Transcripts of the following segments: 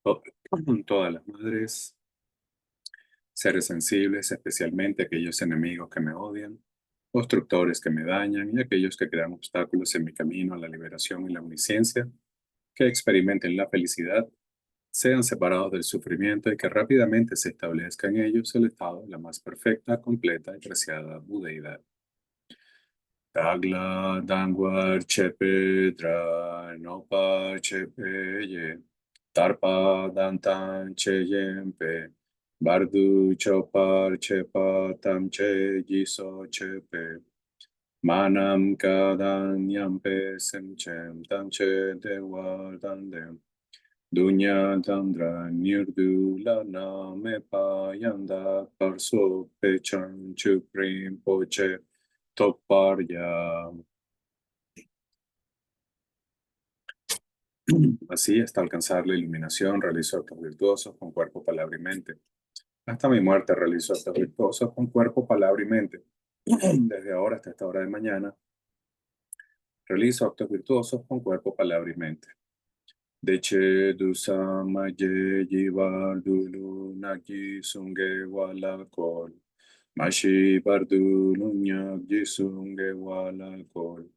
To- Todas las madres, seres sensibles, especialmente aquellos enemigos que me odian, constructores que me dañan y aquellos que crean obstáculos en mi camino a la liberación y la omnisciencia, que experimenten la felicidad, sean separados del sufrimiento y que rápidamente se establezca en ellos el estado de la más perfecta, completa y preciada budeidad. Dagla, Dangwar, Chepe, Dra, Nopa, Chepe, Ye, Tarpa, Dantan, Che, Yempe, Bardu, Chopar, Chepa, Tam, Che, Jiso, Chepe, Manam, Kadan, Yampe, Sem, Chem, Tam, Che, Dewa, Dandem, Dunya, Dandra, Nirdu, Lana, Mepa, Yanda, Parso, Pechan, Chuprim, Poche, Topar, Ya. Así, hasta alcanzar la iluminación, realizo actos virtuosos con cuerpo, palabra y mente. Hasta mi muerte realizo actos virtuosos con cuerpo, palabra y mente. Desde ahora hasta esta hora de mañana, realizo actos virtuosos con cuerpo, palabra y mente. Deche dusa maye jivar dulu nagi sunge wala kol. Mashi bardu nunyak jisunge wala kol.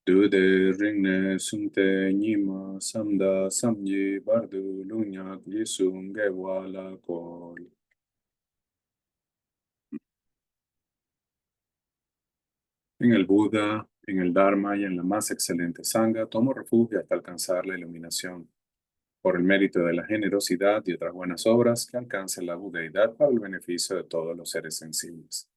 Dude ringne sumte nima samda samyi bardu lunyak yisunge wala kol. En el Buda, en el Dharma y en la más excelente Sangha tomo refugio hasta alcanzar la iluminación. Por el mérito de la generosidad y otras buenas obras, que alcance la budeidad para el beneficio de todos los seres sensibles.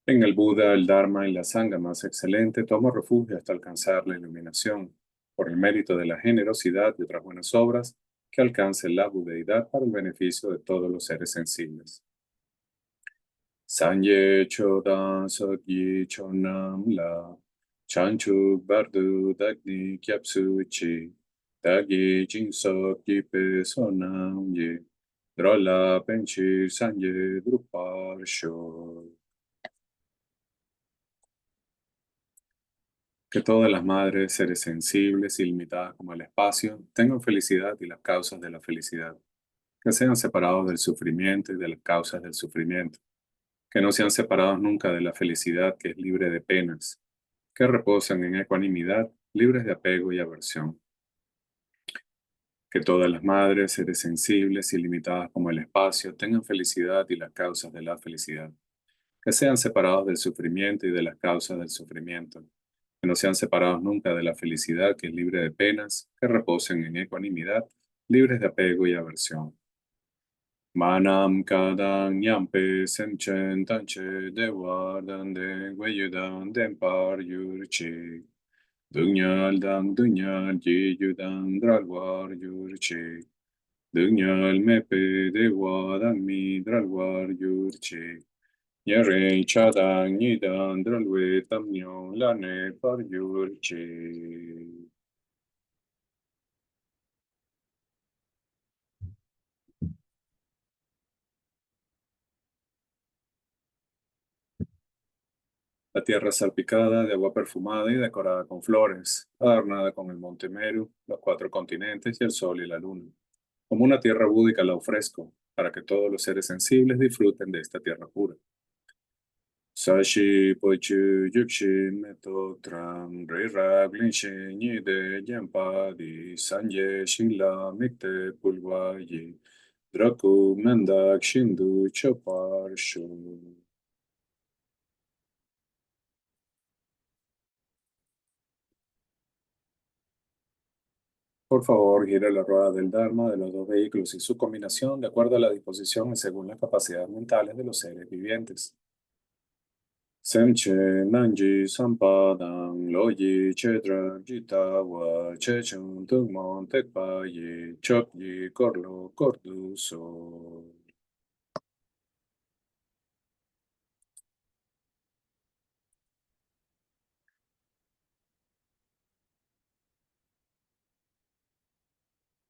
En el Buda, el Dharma y la Sangha más excelente, tomo refugio hasta alcanzar la iluminación, por el mérito de la generosidad y otras buenas obras, que alcance la budeidad para el beneficio de todos los seres sensibles. Sanye Chodan Sokyi Chonam La, Chanchuk Bardu Dagni Kyapsu Chi, Dagi Jinsok Yipe Sonam Ye, Drola Penchi Sanye Drupar Sho. Que todas las madres, seres sensibles y limitadas como el espacio, tengan felicidad y las causas de la felicidad, que sean separados del sufrimiento y de las causas del sufrimiento, que no sean separados nunca de la felicidad que es libre de penas, que reposan en ecuanimidad, libres de apego y aversión. Que todas las madres, seres sensibles y limitadas como el espacio, tengan felicidad y las causas de la felicidad, que sean separados del sufrimiento y de las causas del sufrimiento, que no sean separados nunca de la felicidad que es libre de penas, que reposen en ecuanimidad, libres de apego y aversión. Manam kadang nyampe semchen tanche dewa dande gweyudan dempar yurchi. Dunyal dang dunyal jiyudang dralwar yurchi. Dunyal mepe dewa dang mi dralwar yurchi. Yare chadang nidan dralwe tamnyo lane par yurchi. La tierra salpicada de agua perfumada y decorada con flores, adornada con el monte Meru, los cuatro continentes y el sol y la luna. Como una tierra búdica la ofrezco, para que todos los seres sensibles disfruten de esta tierra pura. Sashi pochu yukshin meto tram rei rag linshin de yempa di sanje shinla mikte pulwa yi draku mendak shindu chopar shu. Por favor, gire la rueda del Dharma de los dos vehículos y su combinación de acuerdo a la disposición y según las capacidades mentales de los seres vivientes. Semche Nanji Sampadang Loyi Chedra Jita Wa Chechung Tungmon Tekpa Yi Chok Yi Korlo Kordu So.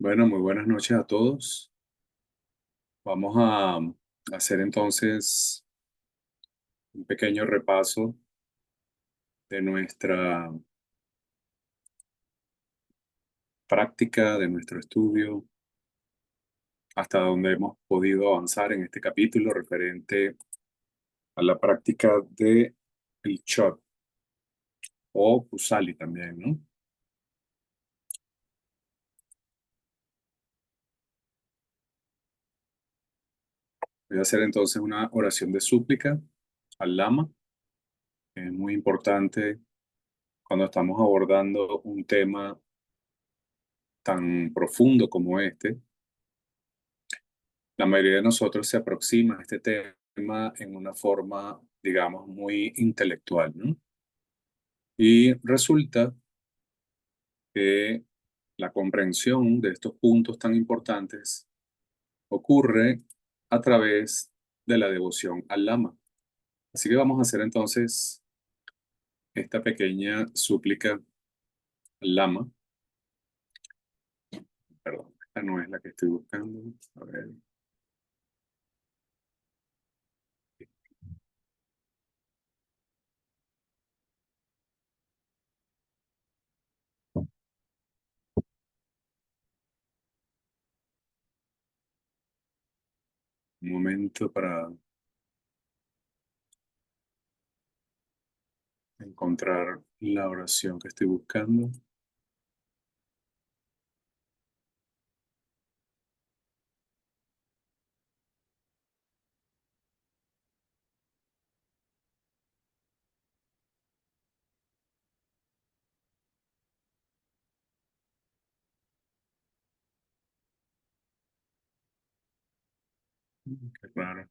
Bueno, muy buenas noches a todos. Vamos a hacer entonces un pequeño repaso de nuestra práctica, de nuestro estudio hasta donde hemos podido avanzar en este capítulo referente a la práctica de el shot o Kusali también, ¿no? Voy a hacer entonces una oración de súplica al Lama. Es muy importante cuando estamos abordando un tema tan profundo como este. La mayoría de nosotros se aproxima a este tema en una forma, digamos, muy intelectual, ¿no? Y resulta que la comprensión de estos puntos tan importantes ocurre a través de la devoción al Lama. Así que vamos a hacer entonces esta pequeña súplica al Lama. Perdón, esta no es la que estoy buscando. A ver, un momento para encontrar la oración que estoy buscando. Qué raro.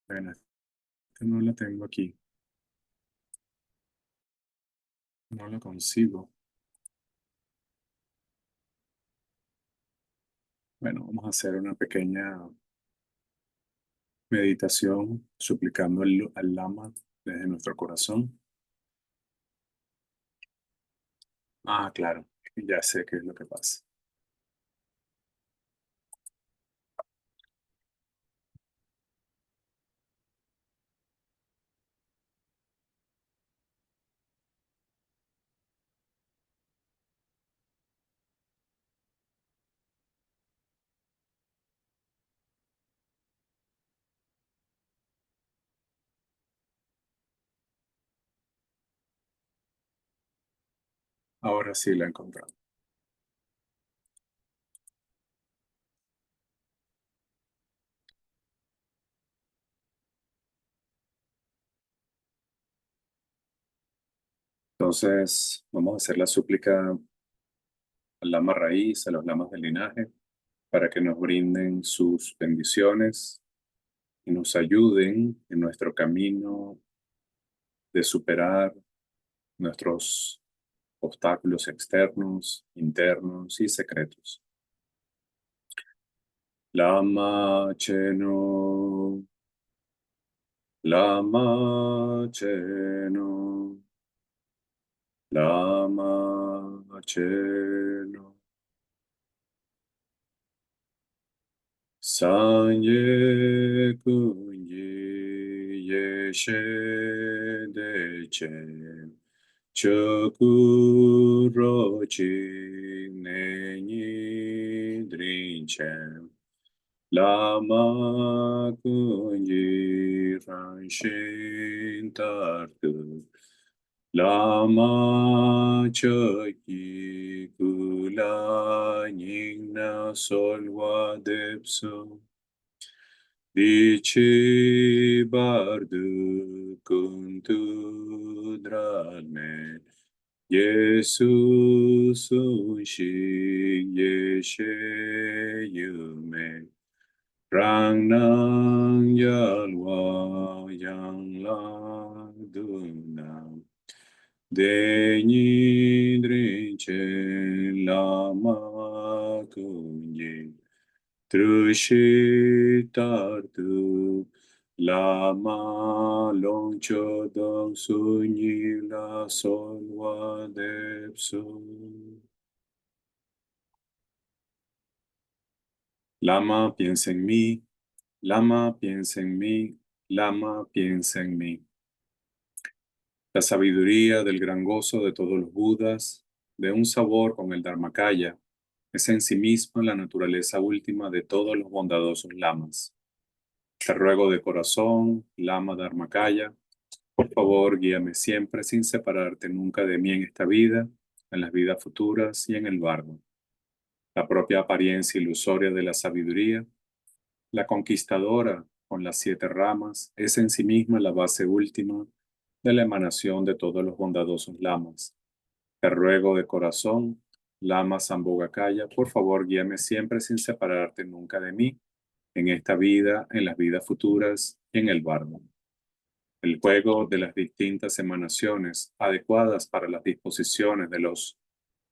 Bueno, esta no la tengo aquí. No la consigo. Bueno, vamos a hacer una pequeña meditación suplicando al Lama desde nuestro corazón. Ah, claro, ya sé qué es lo que pasa. Ahora sí la he encontrado. Entonces, vamos a hacer la súplica al Lama Raíz, a los lamas del linaje, para que nos brinden sus bendiciones y nos ayuden en nuestro camino de superar nuestros obstáculos externos, internos y secretos. Lama Cheno, Lama Cheno, Lama Cheno, Sanye Kunyi Yeshe Dechen, Chokurochi Nenyi Drinchen, Lama Kunyi Ranshin Tartu, Lama Choki Kula Nyingna Solwa Depso, Dichi Bardu Kuntu Dralme, Yesu Sunshi Yeshe Yume, Rang Nang Yalwa Yang La Dunam, Denyi Drinchen Lama Kunyi, Trushitartu Lama Longcho Dong Sunyi La Solwa Depsu. Lama piensa en mí, Lama, piensa en mí. Lama, piensa en mí. La sabiduría del gran gozo de todos los Budas, de un sabor con el Dharmakaya, es en sí misma la naturaleza última de todos los bondadosos lamas. Te ruego de corazón, Lama Dharmakaya, por favor, guíame siempre sin separarte nunca de mí en esta vida, en las vidas futuras y en el bardo. La propia apariencia ilusoria de la sabiduría, la conquistadora con las 7 ramas, es en sí misma la base última de la emanación de todos los bondadosos lamas. Te ruego de corazón, Lama Sambhogakaya, por favor, guíame siempre sin separarte nunca de mí, en esta vida, en las vidas futuras y en el bardo. El juego de las distintas emanaciones adecuadas para las disposiciones de los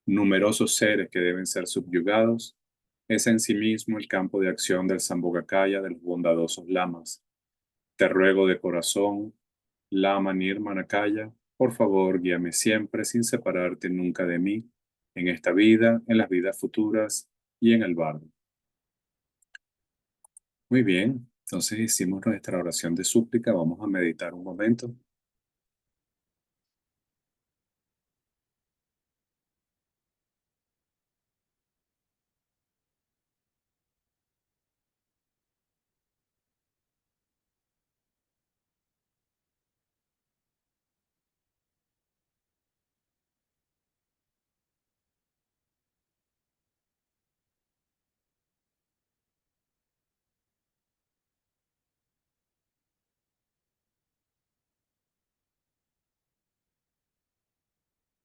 numerosos seres que deben ser subyugados es en sí mismo el campo de acción del Sambhogakaya de los bondadosos lamas. Te ruego de corazón, Lama Nirmanakaya, por favor, guíame siempre sin separarte nunca de mí, en esta vida, en las vidas futuras y en el bardo. Muy bien, entonces hicimos nuestra oración de súplica. Vamos a meditar un momento.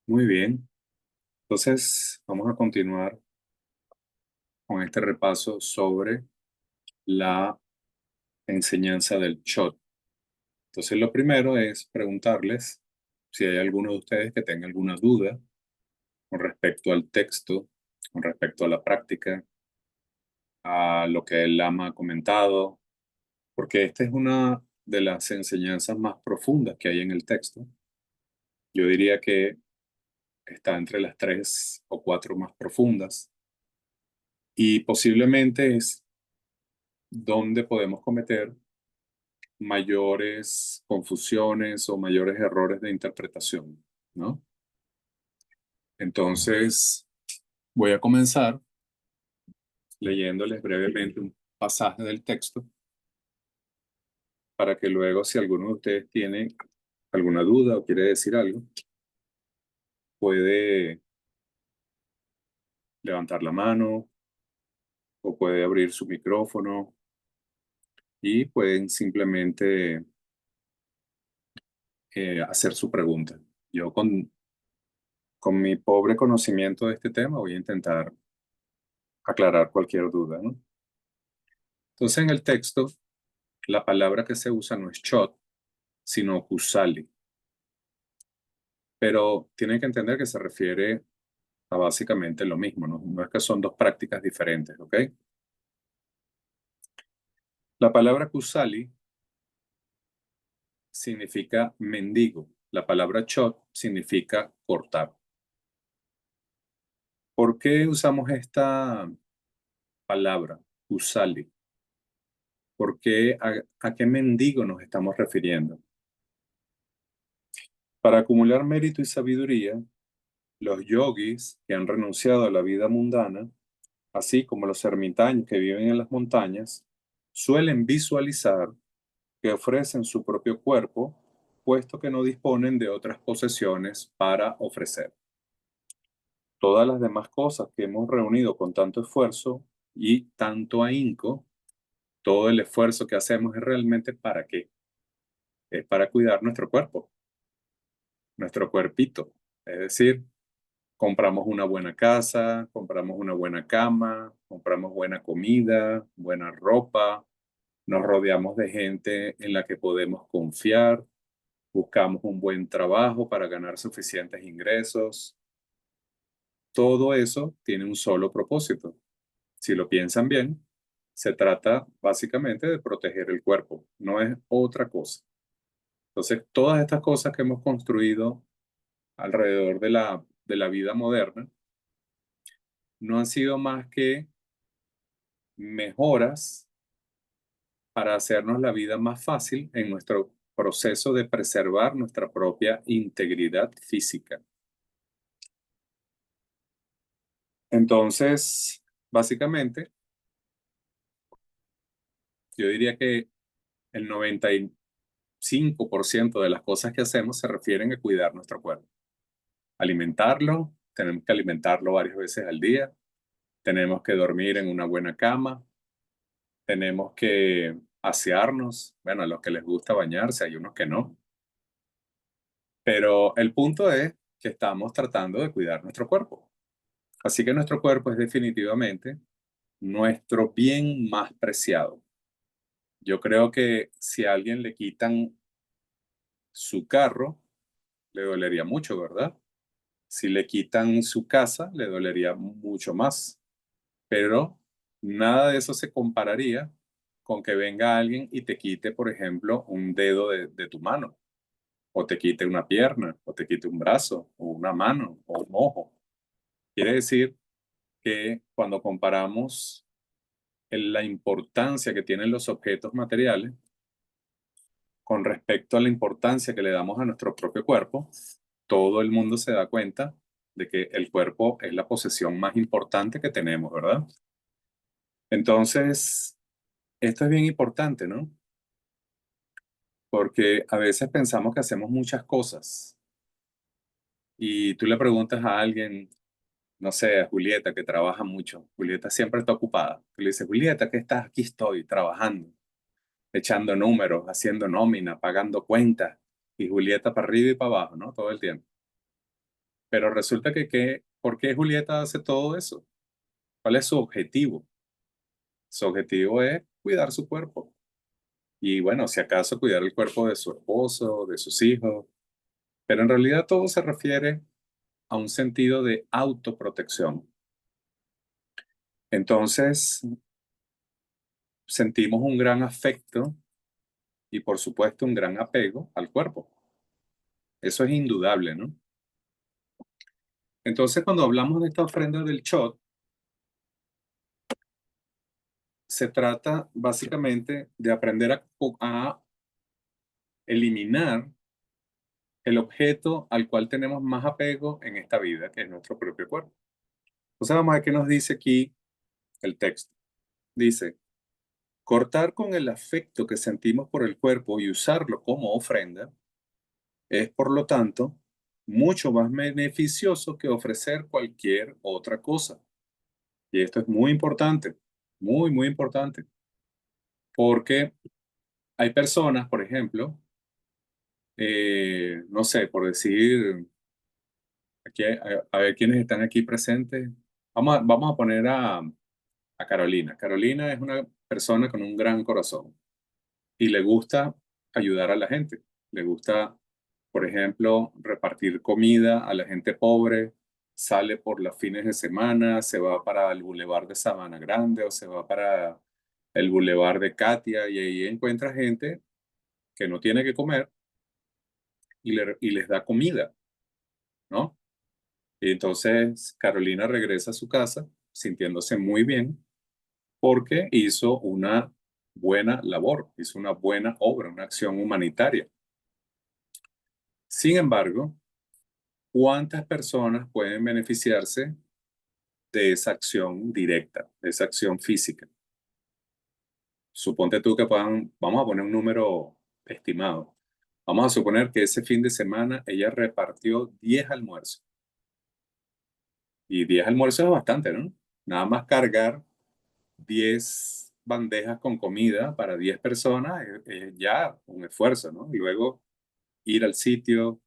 Muy bien, entonces vamos a continuar con este repaso sobre la enseñanza del Chot. Entonces, lo primero es preguntarles si hay alguno de ustedes que tenga alguna duda con respecto al texto, con respecto a la práctica, a lo que el Lama ha comentado, porque esta es una de las enseñanzas más profundas que hay en el texto. Yo diría que está entre las 3 o 4 más profundas y posiblemente es donde podemos cometer mayores confusiones o mayores errores de interpretación, ¿no? Entonces, voy a comenzar leyéndoles brevemente un pasaje del texto para que luego, si alguno de ustedes tiene alguna duda o quiere decir algo, puede levantar la mano o puede abrir su micrófono y pueden simplemente hacer su pregunta. Yo con mi pobre conocimiento de este tema voy a intentar aclarar cualquier duda, ¿no? Entonces, en el texto, la palabra que se usa no es chot, sino kusali, pero tienen que entender que se refiere a básicamente lo mismo, ¿no? No es que son 2 prácticas diferentes, ¿ok? La palabra kusali significa mendigo. La palabra chot significa cortar. ¿Por qué usamos esta palabra, kusali? ¿Por qué, a qué mendigo nos estamos refiriendo? Para acumular mérito y sabiduría, los yogis que han renunciado a la vida mundana, así como los ermitaños que viven en las montañas, suelen visualizar que ofrecen su propio cuerpo, puesto que no disponen de otras posesiones para ofrecer. Todas las demás cosas que hemos reunido con tanto esfuerzo y tanto ahínco, todo el esfuerzo que hacemos es realmente ¿para qué? Es para cuidar nuestro cuerpo, nuestro cuerpito. Es decir, compramos una buena casa, compramos una buena cama, compramos buena comida, buena ropa, nos rodeamos de gente en la que podemos confiar, buscamos un buen trabajo para ganar suficientes ingresos. Todo eso tiene un solo propósito. Si lo piensan bien, se trata básicamente de proteger el cuerpo, no es otra cosa. Entonces, todas estas cosas que hemos construido alrededor de la vida moderna no han sido más que mejoras para hacernos la vida más fácil en nuestro proceso de preservar nuestra propia integridad física. Entonces, básicamente, yo diría que el 95% de las cosas que hacemos se refieren a cuidar nuestro cuerpo. Alimentarlo, tenemos que alimentarlo varias veces al día, tenemos que dormir en una buena cama, tenemos que asearnos, bueno, a los que les gusta bañarse, hay unos que no, pero el punto es que estamos tratando de cuidar nuestro cuerpo. Así que nuestro cuerpo es definitivamente nuestro bien más preciado. Yo creo que si a alguien le quitan su carro, le dolería mucho, ¿verdad? Si le quitan su casa, le dolería mucho más. Pero nada de eso se compararía con que venga alguien y te quite, por ejemplo, un dedo de tu mano, o te quite una pierna, o te quite un brazo, o una mano, o un ojo. Quiere decir que cuando comparamos la importancia que tienen los objetos materiales con respecto a la importancia que le damos a nuestro propio cuerpo, todo el mundo se da cuenta de que el cuerpo es la posesión más importante que tenemos, ¿verdad? Entonces, esto es bien importante, ¿no? Porque a veces pensamos que hacemos muchas cosas y tú le preguntas a alguien, no sé, a Julieta, que trabaja mucho. Julieta siempre está ocupada. Tú le dices, Julieta, ¿qué estás? Aquí estoy, trabajando, echando números, haciendo nómina, pagando cuentas. Y Julieta para arriba y para abajo, ¿no? Todo el tiempo. Pero resulta ¿por qué Julieta hace todo eso? ¿Cuál es su objetivo? Su objetivo es cuidar su cuerpo. Y bueno, si acaso cuidar el cuerpo de su esposo, de sus hijos. Pero en realidad todo se refiere a un sentido de autoprotección. Entonces, sentimos un gran afecto y por supuesto un gran apego al cuerpo. Eso es indudable, ¿no? Entonces, cuando hablamos de esta ofrenda del Chot, se trata básicamente de aprender a eliminar el objeto al cual tenemos más apego en esta vida, que es nuestro propio cuerpo. Entonces, vamos a ver qué nos dice aquí el texto. Dice, cortar con el afecto que sentimos por el cuerpo y usarlo como ofrenda es, por lo tanto, mucho más beneficioso que ofrecer cualquier otra cosa. Y esto es muy importante, muy, muy importante, porque hay personas, por ejemplo, no sé, por decir, aquí a ver quiénes están aquí presentes. Vamos a poner a Carolina. Carolina es una persona con un gran corazón y le gusta ayudar a la gente. Le gusta, por ejemplo, repartir comida a la gente pobre, sale por los fines de semana, se va para el Boulevard de Sabana Grande o se va para el Boulevard de Katia y ahí encuentra gente que no tiene que comer y les da comida, ¿no? Y entonces Carolina regresa a su casa sintiéndose muy bien porque hizo una buena labor, hizo una buena obra, una acción humanitaria. Sin embargo, ¿cuántas personas pueden beneficiarse de esa acción directa, de esa acción física? Suponte tú que puedan, vamos a poner un número estimado. Vamos a suponer que ese fin de semana ella repartió 10 almuerzos. Y 10 almuerzos es bastante, ¿no? Nada más cargar 10 bandejas con comida para 10 personas es ya un esfuerzo, ¿no? Y luego ir al sitio,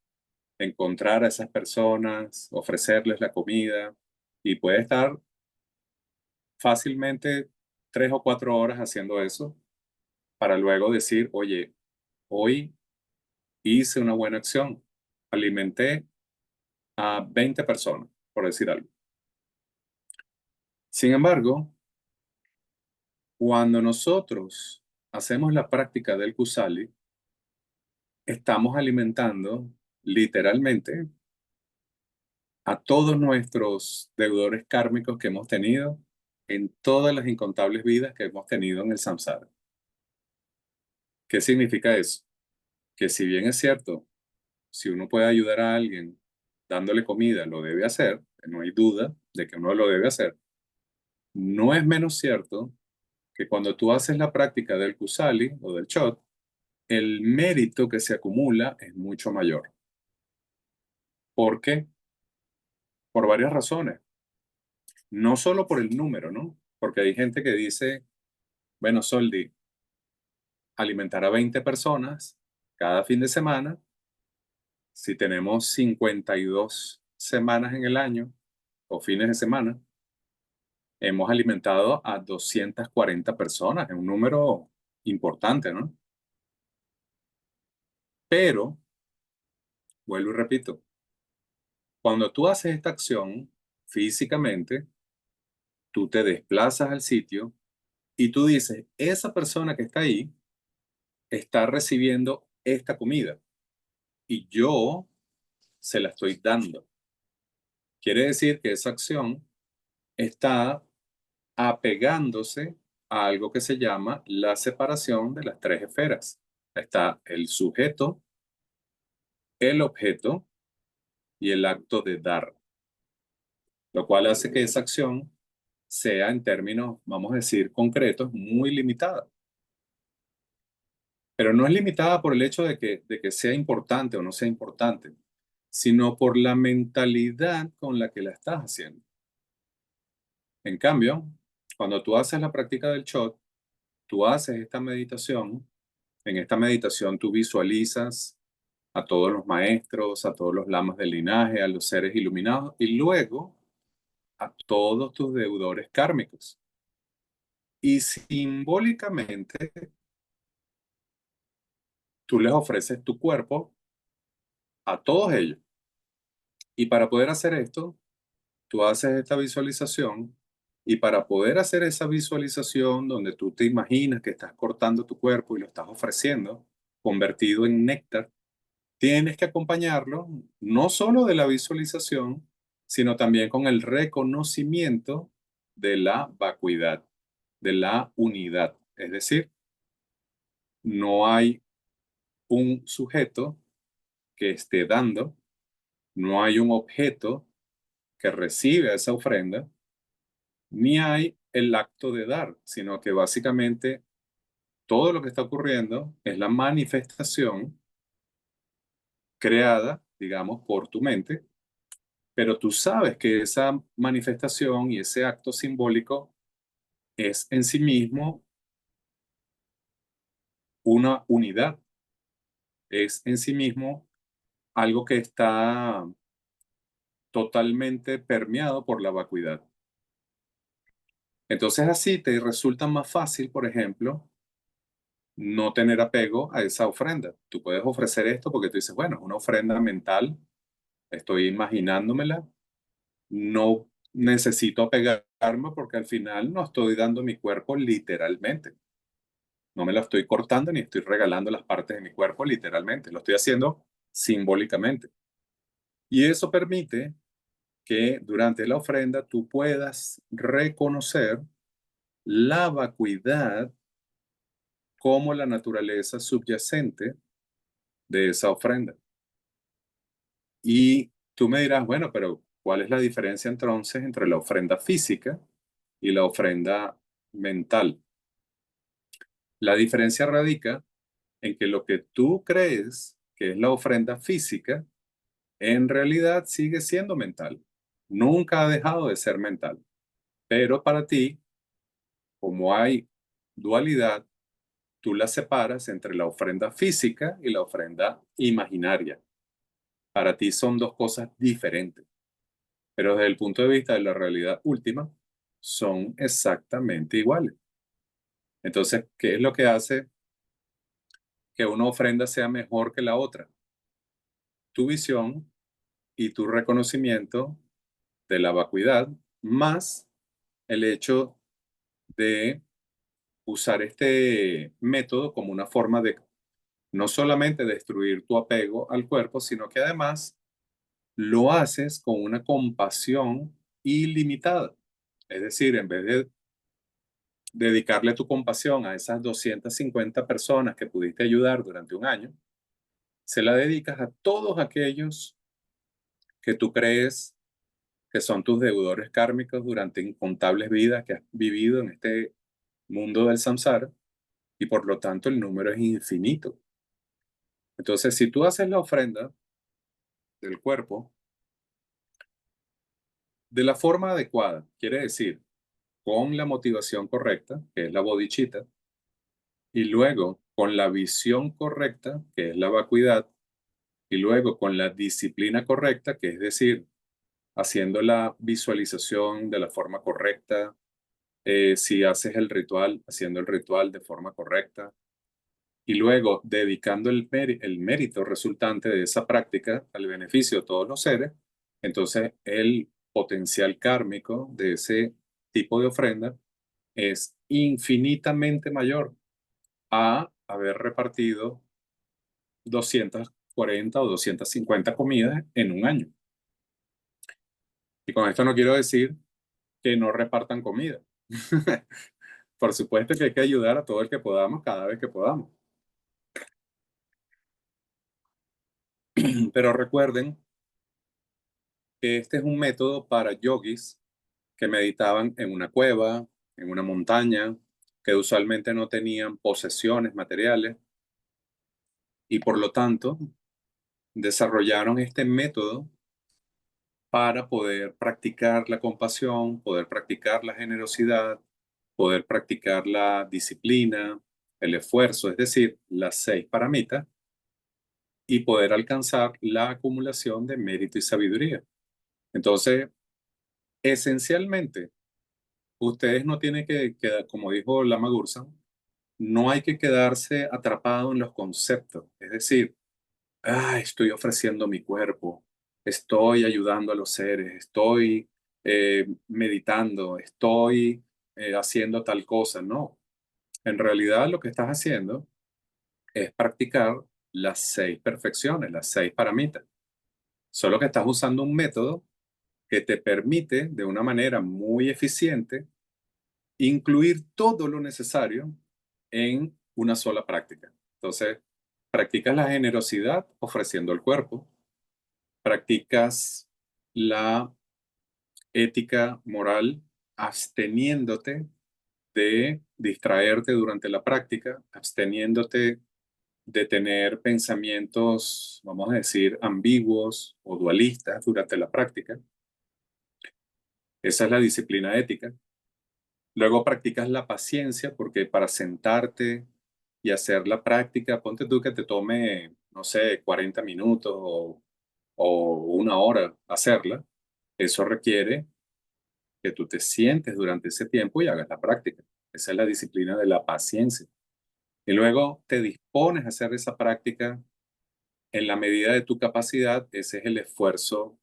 encontrar a esas personas, ofrecerles la comida y puede estar fácilmente 3 o 4 horas haciendo eso para luego decir, oye, hoy hice una buena acción, alimenté a 20 personas, por decir algo. Sin embargo, cuando nosotros hacemos la práctica del Kusali, estamos alimentando literalmente a todos nuestros deudores kármicos que hemos tenido en todas las incontables vidas que hemos tenido en el samsara. ¿Qué significa eso? Que si bien es cierto, si uno puede ayudar a alguien dándole comida, lo debe hacer, no hay duda de que uno lo debe hacer, no es menos cierto que cuando tú haces la práctica del kusali o del shot, el mérito que se acumula es mucho mayor. ¿Por qué? Por varias razones. No solo por el número, ¿no? Porque hay gente que dice, bueno, Soldi, alimentar a 20 personas cada fin de semana, si tenemos 52 semanas en el año o fines de semana, hemos alimentado a 240 personas, es un número importante, ¿no? Pero, vuelvo y repito, cuando tú haces esta acción físicamente, tú te desplazas al sitio y tú dices, esa persona que está ahí está recibiendo esta comida y yo se la estoy dando. Quiere decir que esa acción está apegándose a algo que se llama la separación de las tres esferas. Está el sujeto, el objeto y el acto de dar, lo cual hace que esa acción sea en términos, vamos a decir, concretos, muy limitada. Pero no es limitada por el hecho de que sea importante o no sea importante, sino por la mentalidad con la que la estás haciendo. En cambio, cuando tú haces la práctica del shot, tú haces esta meditación. En esta meditación tú visualizas a todos los maestros, a todos los lamas del linaje, a los seres iluminados y luego a todos tus deudores kármicos. Y simbólicamente tú les ofreces tu cuerpo a todos ellos. Y para poder hacer esto, tú haces esta visualización y para poder hacer esa visualización donde tú te imaginas que estás cortando tu cuerpo y lo estás ofreciendo, convertido en néctar, tienes que acompañarlo no solo de la visualización, sino también con el reconocimiento de la vacuidad, de la unidad. Es decir, no hay un sujeto que esté dando, no hay un objeto que recibe esa ofrenda, ni hay el acto de dar, sino que básicamente todo lo que está ocurriendo es la manifestación creada, digamos, por tu mente, pero tú sabes que esa manifestación y ese acto simbólico es en sí mismo una unidad, es en sí mismo algo que está totalmente permeado por la vacuidad. Entonces así te resulta más fácil, por ejemplo, no tener apego a esa ofrenda. Tú puedes ofrecer esto porque tú dices, bueno, es una ofrenda mental, estoy imaginándomela, no necesito apegarme porque al final no estoy dando mi cuerpo literalmente. No me lo estoy cortando ni estoy regalando las partes de mi cuerpo literalmente, lo estoy haciendo simbólicamente. Y eso permite que durante la ofrenda tú puedas reconocer la vacuidad como la naturaleza subyacente de esa ofrenda. Y tú me dirás, bueno, pero ¿cuál es la diferencia entonces entre la ofrenda física y la ofrenda mental? La diferencia radica en que lo que tú crees que es la ofrenda física, en realidad sigue siendo mental. Nunca ha dejado de ser mental. Pero para ti, como hay dualidad, tú la separas entre la ofrenda física y la ofrenda imaginaria. Para ti son dos cosas diferentes, pero desde el punto de vista de la realidad última, son exactamente iguales. Entonces, ¿qué es lo que hace que una ofrenda sea mejor que la otra? Tu visión y tu reconocimiento de la vacuidad, más el hecho de usar este método como una forma de no solamente destruir tu apego al cuerpo, sino que además lo haces con una compasión ilimitada. Es decir, en vez de dedicarle tu compasión a esas 250 personas que pudiste ayudar durante un año, se la dedicas a todos aquellos que tú crees que son tus deudores kármicos durante incontables vidas que has vivido en este mundo del samsara, y por lo tanto el número es infinito. Entonces, si tú haces la ofrenda del cuerpo de la forma adecuada, quiere decir, con la motivación correcta, que es la bodhicitta, y luego con la visión correcta, que es la vacuidad, y luego con la disciplina correcta, que es decir, haciendo la visualización de la forma correcta, si haces el ritual, haciendo el ritual de forma correcta, y luego dedicando el mérito resultante de esa práctica al beneficio de todos los seres, entonces el potencial kármico de ese tipo de ofrenda es infinitamente mayor a haber repartido 240 o 250 comidas en un año. Y con esto no quiero decir que no repartan comida. Por supuesto que hay que ayudar a todo el que podamos cada vez que podamos. Pero recuerden que este es un método para yogis que meditaban en una cueva, en una montaña, que usualmente no tenían posesiones materiales y por lo tanto desarrollaron este método para poder practicar la compasión, poder practicar la generosidad, poder practicar la disciplina, el esfuerzo, es decir, las 6 paramitas, y poder alcanzar la acumulación de mérito y sabiduría. Entonces, esencialmente, ustedes no tienen que quedar, como dijo Lama Gursan, no hay que quedarse atrapado en los conceptos. Es decir, estoy ofreciendo mi cuerpo, estoy ayudando a los seres, estoy meditando, estoy haciendo tal cosa. No, en realidad lo que estás haciendo es practicar las 6 perfecciones, las 6 paramitas. Solo que estás usando un método que te permite de una manera muy eficiente incluir todo lo necesario en una sola práctica. Entonces, practicas la generosidad ofreciendo el cuerpo, practicas la ética moral absteniéndote de distraerte durante la práctica, absteniéndote de tener pensamientos, vamos a decir, ambiguos o dualistas durante la práctica. Esa es la disciplina ética. Luego practicas la paciencia porque para sentarte y hacer la práctica, ponte tú que te tome, no sé, 40 minutos o una hora hacerla. Eso requiere que tú te sientes durante ese tiempo y hagas la práctica. Esa es la disciplina de la paciencia. Y luego te dispones a hacer esa práctica en la medida de tu capacidad. Ese es el esfuerzo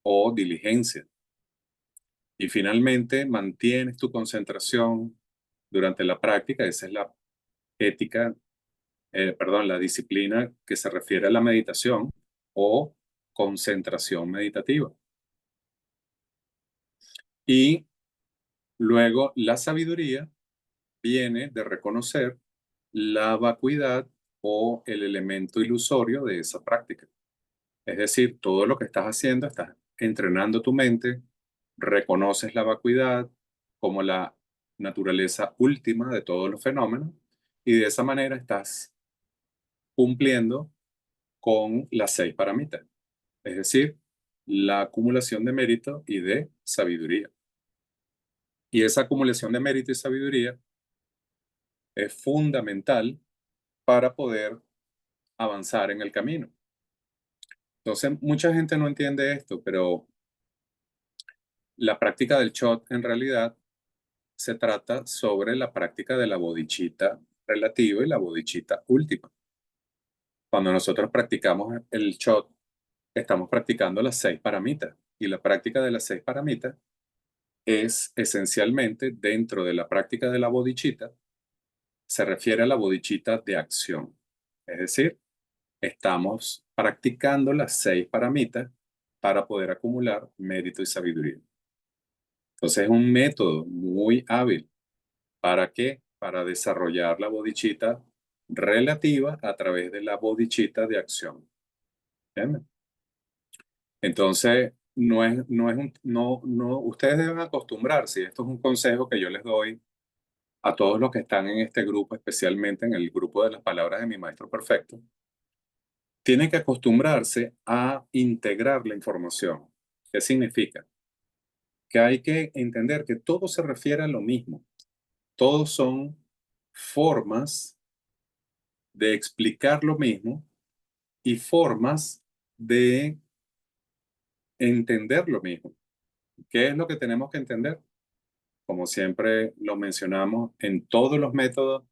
o diligencia. Y finalmente mantienes tu concentración durante la práctica. Esa es la ética, perdón, la disciplina que se refiere a la meditación o concentración meditativa. Y luego la sabiduría viene de reconocer la vacuidad o el elemento ilusorio de esa práctica. Es decir, todo lo que estás haciendo, estás entrenando tu mente, reconoces la vacuidad como la naturaleza última de todos los fenómenos y de esa manera estás cumpliendo con las 6 paramitas, es decir, la acumulación de mérito y de sabiduría. Y esa acumulación de mérito y sabiduría es fundamental para poder avanzar en el camino. Entonces, mucha gente no entiende esto, pero la práctica del shot en realidad se trata sobre la práctica de la bodhicitta relativa y la bodhicitta última. Cuando nosotros practicamos el shot, estamos practicando las 6 paramitas. Y la práctica de las 6 paramitas es esencialmente dentro de la práctica de la bodhicitta, se refiere a la bodhicitta de acción. Es decir, estamos practicando las 6 paramitas para poder acumular mérito y sabiduría. Entonces es un método muy hábil ¿Para qué? Para desarrollar la bodhicitta relativa a través de la bodhicitta de acción. ¿Entiendes? Entonces, ustedes deben acostumbrarse, y esto es un consejo que yo les doy a todos los que están en este grupo, especialmente en el grupo de las palabras de mi maestro perfecto, tienen que acostumbrarse a integrar la información. ¿Qué significa? Que hay que entender que todo se refiere a lo mismo. Todos son formas de explicar lo mismo y formas de entender lo mismo. ¿Qué es lo que tenemos que entender? Como siempre lo mencionamos en todos los métodos,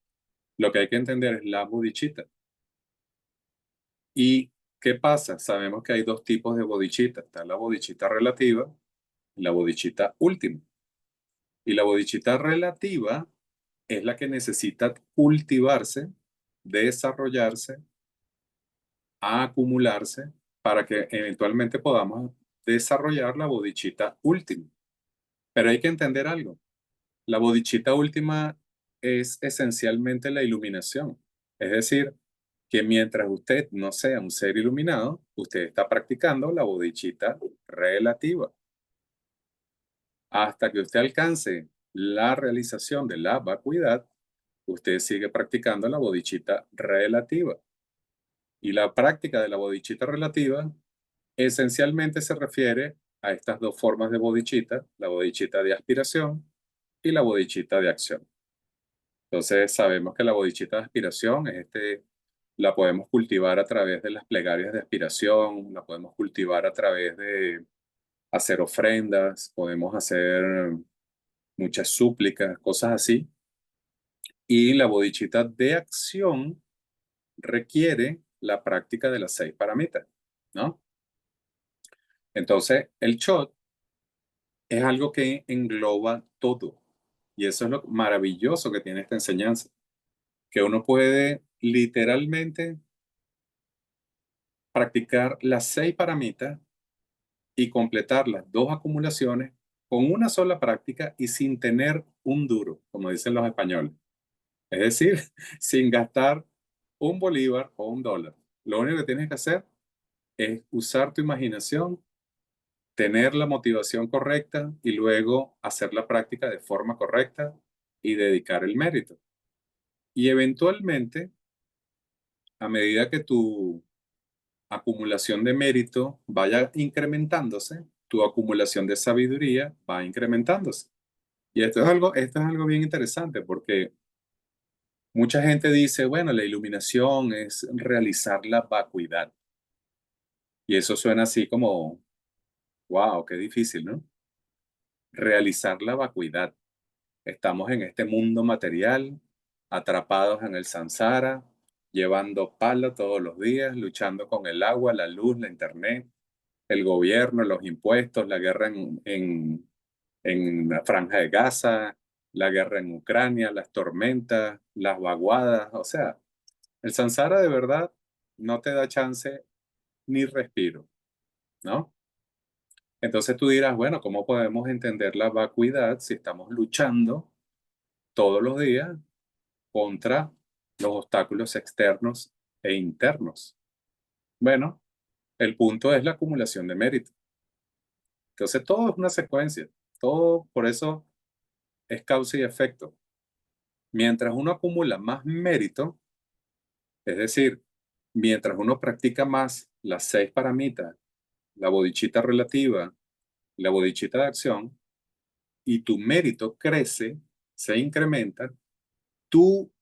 lo que hay que entender es la bodhicitta. ¿Y qué pasa? Sabemos que hay dos tipos de bodhicitta. Está la bodhicitta relativa y la bodhicitta última. Y la bodhicitta relativa es la que necesita cultivarse, desarrollarse, acumularse, para que eventualmente podamos desarrollar la bodhicitta última. Pero hay que entender algo. La bodhicitta última es esencialmente la iluminación. Es decir, que mientras usted no sea un ser iluminado, usted está practicando la bodhicitta relativa. Hasta que usted alcance la realización de la vacuidad, usted sigue practicando la bodhicitta relativa. Y la práctica de la bodhicitta relativa esencialmente se refiere a estas dos formas de bodhicitta, la bodhicitta de aspiración y la bodhicitta de acción. Entonces sabemos que la bodhicitta de aspiración es la podemos cultivar a través de las plegarias de aspiración, la podemos cultivar a través de hacer ofrendas, podemos hacer muchas súplicas, cosas así. Y la bodhicitta de acción requiere la práctica de las 6 paramitas, ¿no? Entonces, el shot es algo que engloba todo. Y eso es lo maravilloso que tiene esta enseñanza, que uno puede literalmente practicar las 6 paramitas y completar las 2 acumulaciones con una sola práctica y sin tener un duro, como dicen los españoles. Es decir, sin gastar un bolívar o un dólar. Lo único que tienes que hacer es usar tu imaginación, tener la motivación correcta y luego hacer la práctica de forma correcta y dedicar el mérito. Y eventualmente, a medida que tu acumulación de mérito vaya incrementándose, tu acumulación de sabiduría va incrementándose. Y esto es algo bien interesante porque mucha gente dice, bueno, la iluminación es realizar la vacuidad. Y eso suena así como, wow, qué difícil, ¿no? Realizar la vacuidad. Estamos en este mundo material, atrapados en el samsara, llevando pala todos los días, luchando con el agua, la luz, la internet, el gobierno, los impuestos, la guerra en la Franja de Gaza, la guerra en Ucrania, las tormentas, las vaguadas. O sea, el samsara de verdad no te da chance ni respiro, ¿no? Entonces tú dirás, bueno, ¿cómo podemos entender la vacuidad si estamos luchando todos los días contra los obstáculos externos e internos? Bueno, el punto es la acumulación de mérito. Entonces todo es una secuencia, todo por eso es causa y efecto. Mientras uno acumula más mérito, es decir, mientras uno practica más las 6 paramitas, la bodhicitta relativa, la bodhicitta de acción, y tu mérito crece, se incrementa, tu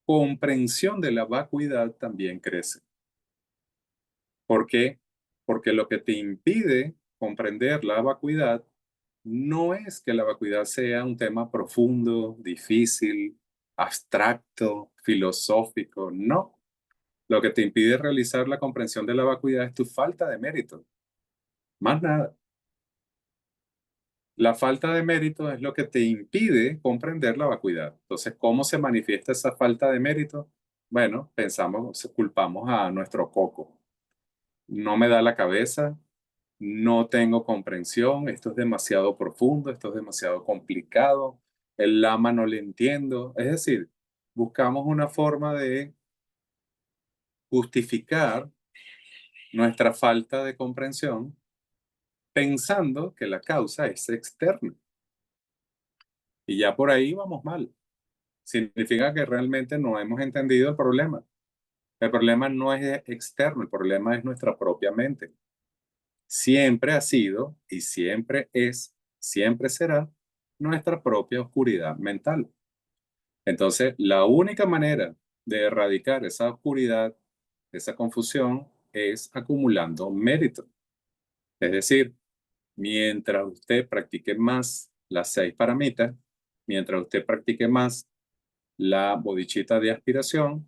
comprensión de la vacuidad también crece. ¿Por qué? Porque lo que te impide comprender la vacuidad no es que la vacuidad sea un tema profundo, difícil, abstracto, filosófico, no. Lo que te impide realizar la comprensión de la vacuidad es tu falta de mérito, más nada. La falta de mérito es lo que te impide comprender la vacuidad. Entonces, ¿cómo se manifiesta esa falta de mérito? Bueno, pensamos, culpamos a nuestro coco. No me da la cabeza, no tengo comprensión, esto es demasiado profundo, esto es demasiado complicado, el lama no le entiendo. Es decir, buscamos una forma de justificar nuestra falta de comprensión pensando que la causa es externa. Y ya por ahí vamos mal. Significa que realmente no hemos entendido el problema. El problema no es externo, el problema es nuestra propia mente. Siempre ha sido y siempre es, siempre será nuestra propia oscuridad mental. Entonces, la única manera de erradicar esa oscuridad, esa confusión, es acumulando mérito. Es decir, mientras usted practique más las 6 paramitas, mientras usted practique más la bodichita de aspiración,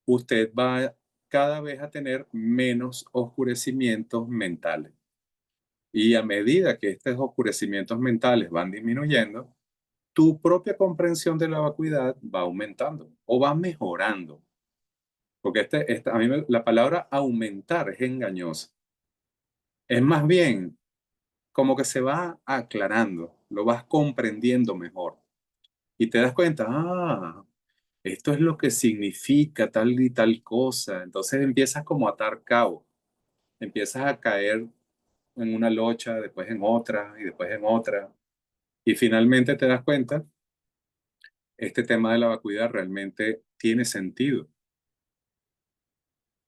usted va cada vez a tener menos oscurecimientos mentales. Y a medida que estos oscurecimientos mentales van disminuyendo, tu propia comprensión de la vacuidad va aumentando o va mejorando. Porque a mí la palabra aumentar es engañosa. Es más bien como que se va aclarando, lo vas comprendiendo mejor. Y te das cuenta, esto es lo que significa tal y tal cosa. Entonces empiezas como a atar cabo, empiezas a caer en una locha, después en otra y después en otra. Y finalmente te das cuenta, este tema de la vacuidad realmente tiene sentido,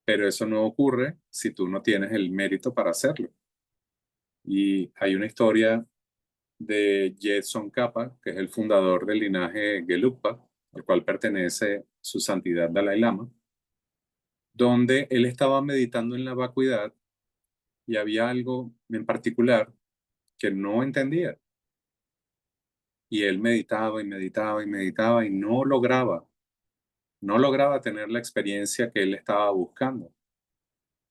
pero eso no ocurre si tú no tienes el mérito para hacerlo. Y hay una historia de Jetson Kappa, que es el fundador del linaje Gelugpa, al cual pertenece su santidad Dalai Lama, donde él estaba meditando en la vacuidad y había algo en particular que no entendía. Y él meditaba y meditaba y meditaba y no lograba tener la experiencia que él estaba buscando.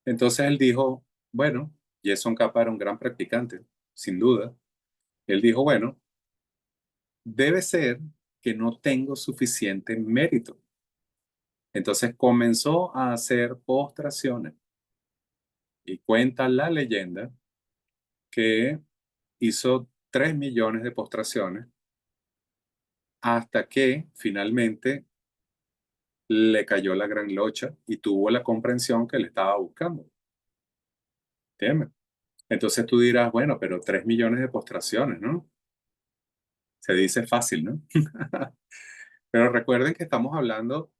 Entonces él dijo, bueno, Jason Kappa era un gran practicante, sin duda. Él dijo, bueno, debe ser que no tengo suficiente mérito. Entonces comenzó a hacer postraciones y cuenta la leyenda que hizo 3 millones de postraciones hasta que finalmente le cayó la gran locha y tuvo la comprensión que le estaba buscando. ¿Entiendes? Entonces tú dirás, bueno, pero 3 millones de postraciones, ¿no? Se dice fácil, ¿no? Pero recuerden que estamos hablando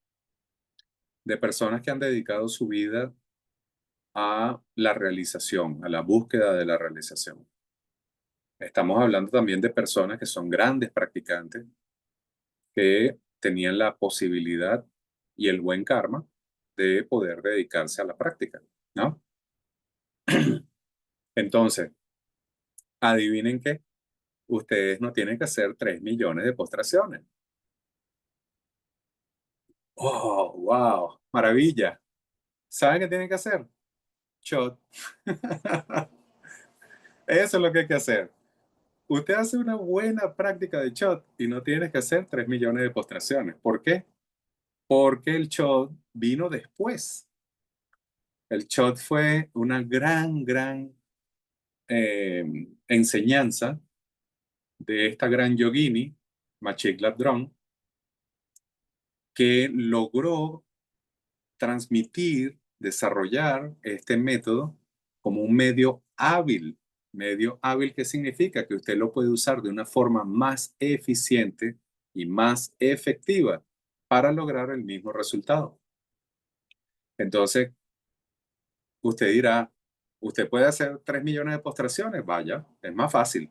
de personas que han dedicado su vida a la realización, a la búsqueda de la realización. Estamos hablando también de personas que son grandes practicantes, que tenían la posibilidad y el buen karma de poder dedicarse a la práctica, ¿no? Entonces, adivinen qué, ustedes no tienen que hacer 3 millones de postraciones. ¡Oh, wow! Maravilla. ¿Saben qué tienen que hacer? Shot. Eso es lo que hay que hacer. Usted hace una buena práctica de shot y no tiene que hacer 3 millones de postraciones. ¿Por qué? Porque el shot vino después. El shot fue una gran enseñanza de esta gran yogini, Machik Labdrón, que logró transmitir, desarrollar este método como un medio hábil. Medio hábil, ¿qué significa? Que usted lo puede usar de una forma más eficiente y más efectiva para lograr el mismo resultado. Entonces, usted dirá, ¿usted puede hacer 3 millones de postraciones? Vaya, es más fácil.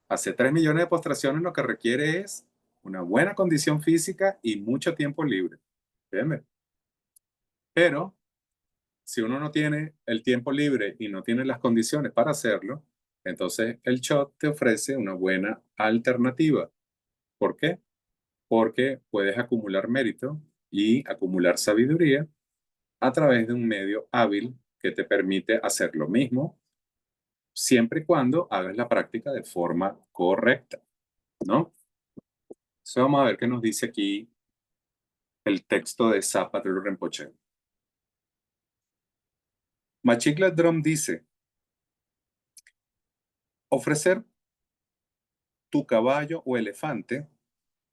Hacer 3 millones de postraciones lo que requiere es una buena condición física y mucho tiempo libre. ¿Entiendes? Pero si uno no tiene el tiempo libre y no tiene las condiciones para hacerlo, entonces el shot te ofrece una buena alternativa. ¿Por qué? Porque puedes acumular mérito y acumular sabiduría a través de un medio hábil que te permite hacer lo mismo siempre y cuando hagas la práctica de forma correcta, ¿no? Entonces vamos a ver qué nos dice aquí el texto de Zapatero Rinpoche. Machikla Drum dice, ofrecer tu caballo o elefante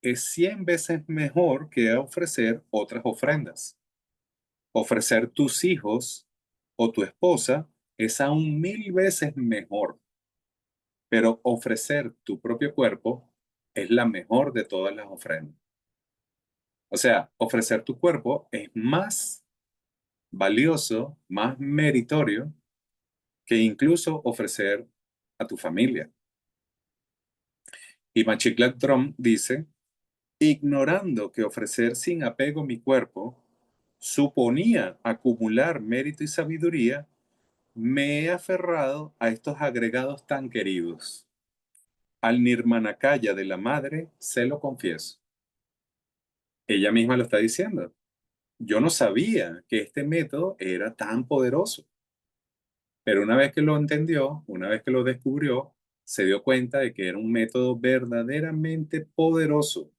es 100 veces mejor que ofrecer otras ofrendas. Ofrecer tus hijos o tu esposa es aún 1000 veces mejor, pero ofrecer tu propio cuerpo es la mejor de todas las ofrendas. O sea, ofrecer tu cuerpo es más valioso, más meritorio que incluso ofrecer a tu familia. Y Machiklat Trom dice, ignorando que ofrecer sin apego mi cuerpo suponía acumular mérito y sabiduría, me he aferrado a estos agregados tan queridos. Al Nirmanakaya de la madre se lo confieso. Ella misma lo está diciendo. Yo no sabía que este método era tan poderoso, pero una vez que lo entendió, una vez que lo descubrió, se dio cuenta de que era un método verdaderamente poderoso,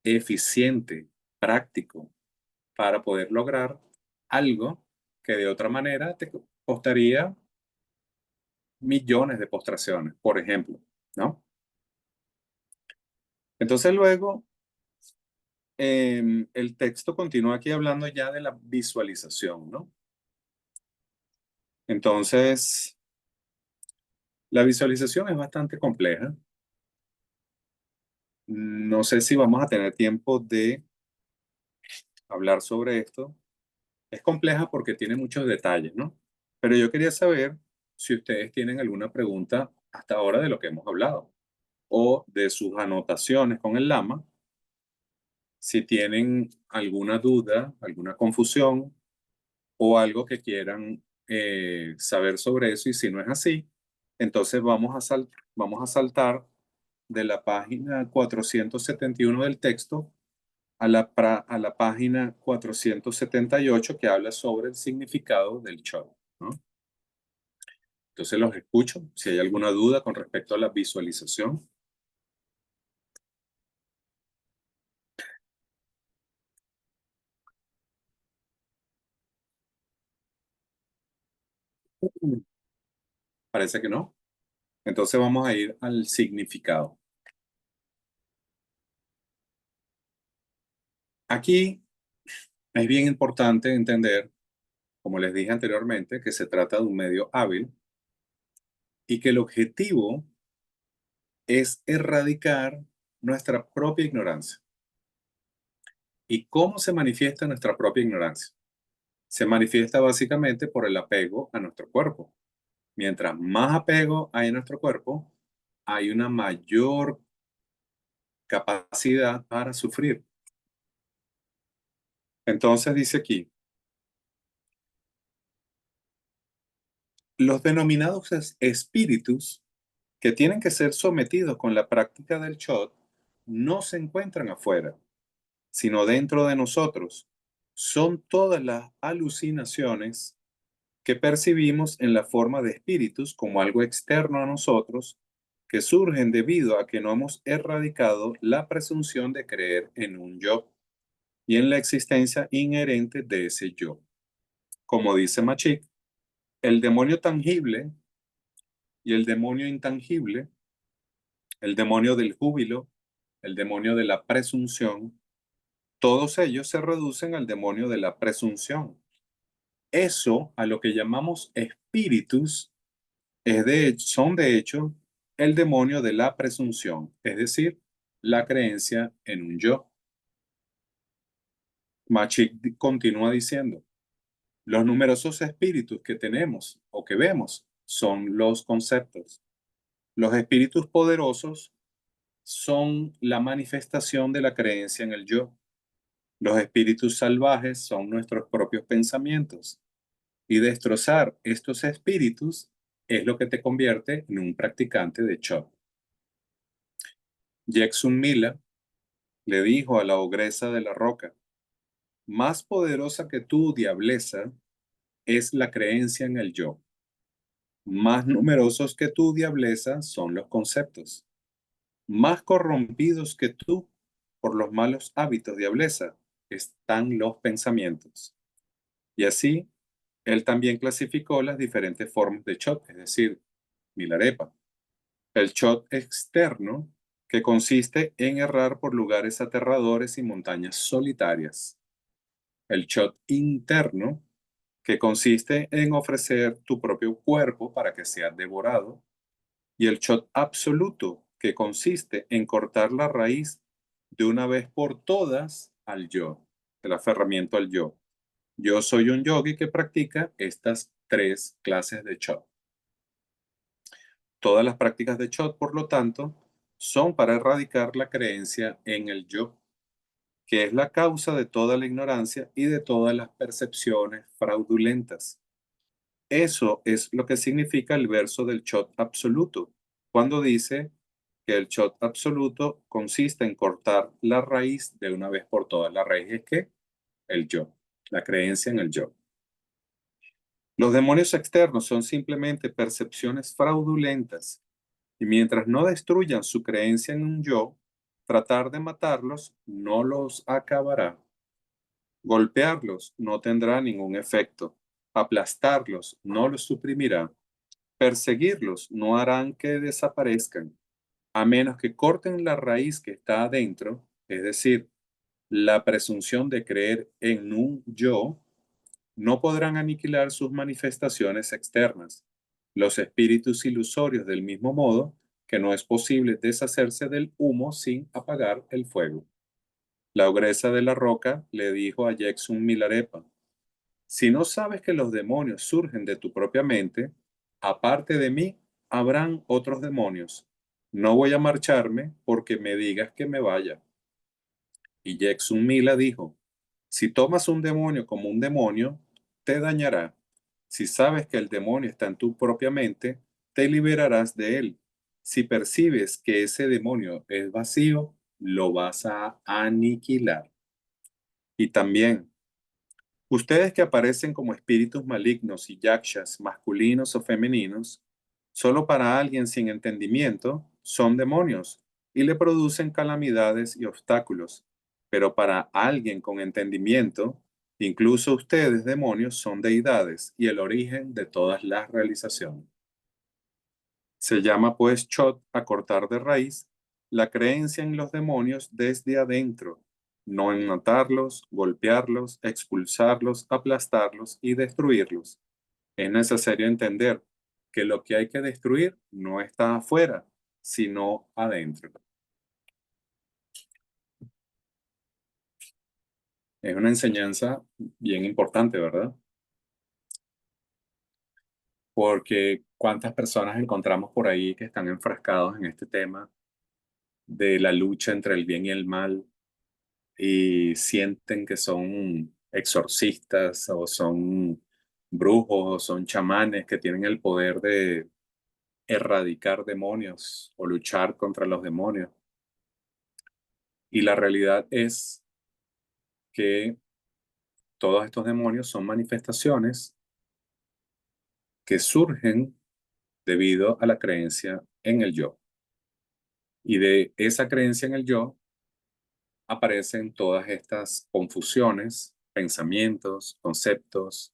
eficiente, práctico, para poder lograr algo que de otra manera te costaría millones de postraciones, por ejemplo, ¿no? Entonces luego el texto continúa aquí hablando ya de la visualización, ¿no? Entonces, la visualización es bastante compleja. No sé si vamos a tener tiempo de hablar sobre esto. Es compleja porque tiene muchos detalles, ¿no? Pero yo quería saber si ustedes tienen alguna pregunta hasta ahora de lo que hemos hablado o de sus anotaciones con el Lama, si tienen alguna duda, alguna confusión o algo que quieran saber sobre eso, y si no es así, entonces vamos a saltar de la página 471 del texto a la página 478 que habla sobre el significado del show, ¿no? Entonces los escucho, si hay alguna duda con respecto a la visualización. Parece que no. Entonces vamos a ir al significado. Aquí es bien importante entender, como les dije anteriormente, que se trata de un medio hábil y que el objetivo es erradicar nuestra propia ignorancia. ¿Y cómo se manifiesta nuestra propia ignorancia? Se manifiesta básicamente por el apego a nuestro cuerpo. Mientras más apego hay en nuestro cuerpo, hay una mayor capacidad para sufrir. Entonces dice aquí, los denominados espíritus que tienen que ser sometidos con la práctica del shot no se encuentran afuera, sino dentro de nosotros. Son todas las alucinaciones que percibimos en la forma de espíritus como algo externo a nosotros, que surgen debido a que no hemos erradicado la presunción de creer en un yo y en la existencia inherente de ese yo. Como dice Machik, el demonio tangible y el demonio intangible, el demonio del júbilo, el demonio de la presunción, todos ellos se reducen al demonio de la presunción. Eso, a lo que llamamos espíritus, son de hecho el demonio de la presunción, es decir, la creencia en un yo. Machik continúa diciendo, los numerosos espíritus que tenemos o que vemos son los conceptos. Los espíritus poderosos son la manifestación de la creencia en el yo. Los espíritus salvajes son nuestros propios pensamientos. Y destrozar estos espíritus es lo que te convierte en un practicante de Chop. Jackson Miller le dijo a la ogresa de la roca, más poderosa que tú, diableza, es la creencia en el yo. Más numerosos que tú, diableza, son los conceptos. Más corrompidos que tú por los malos hábitos, diableza, están los pensamientos. Y así, él también clasificó las diferentes formas de Chop, es decir, Milarepa. El shot externo, que consiste en errar por lugares aterradores y montañas solitarias. El shot interno, que consiste en ofrecer tu propio cuerpo para que sea devorado. Y el shot absoluto, que consiste en cortar la raíz de una vez por todas al yo, el aferramiento al yo. Yo soy un yogi que practica estas tres clases de shot. Todas las prácticas de shot, por lo tanto, son para erradicar la creencia en el yo, que es la causa de toda la ignorancia y de todas las percepciones fraudulentas. Eso es lo que significa el verso del shot absoluto, cuando dice que el shot absoluto consiste en cortar la raíz de una vez por todas. La raíz es que el yo, la creencia en el yo. Los demonios externos son simplemente percepciones fraudulentas y mientras no destruyan su creencia en un yo, tratar de matarlos no los acabará. Golpearlos no tendrá ningún efecto. Aplastarlos no los suprimirá. Perseguirlos no harán que desaparezcan, a menos que corten la raíz que está adentro, es decir, la presunción de creer en un yo. No podrán aniquilar sus manifestaciones externas, los espíritus ilusorios, del mismo modo que no es posible deshacerse del humo sin apagar el fuego. La ogresa de la roca le dijo a Jexun Milarepa: si no sabes que los demonios surgen de tu propia mente, aparte de mí, habrán otros demonios. No voy a marcharme porque me digas que me vaya. Y Jexun Mila dijo: si tomas un demonio como un demonio, te dañará. Si sabes que el demonio está en tu propia mente, te liberarás de él. Si percibes que ese demonio es vacío, lo vas a aniquilar. Y también, ustedes que aparecen como espíritus malignos y yakshas masculinos o femeninos, solo para alguien sin entendimiento, son demonios y le producen calamidades y obstáculos. Pero para alguien con entendimiento, incluso ustedes, demonios, son deidades y el origen de todas las realizaciones. Se llama pues Chot, a cortar de raíz, la creencia en los demonios desde adentro, no en matarlos, golpearlos, expulsarlos, aplastarlos y destruirlos. Es necesario entender que lo que hay que destruir no está afuera, sino adentro. Es una enseñanza bien importante, ¿verdad? Porque cuántas personas encontramos por ahí que están enfrascados en este tema de la lucha entre el bien y el mal y sienten que son exorcistas o son brujos o son chamanes que tienen el poder de erradicar demonios o luchar contra los demonios. Y la realidad es que todos estos demonios son manifestaciones que surgen debido a la creencia en el yo. Y de esa creencia en el yo aparecen todas estas confusiones, pensamientos, conceptos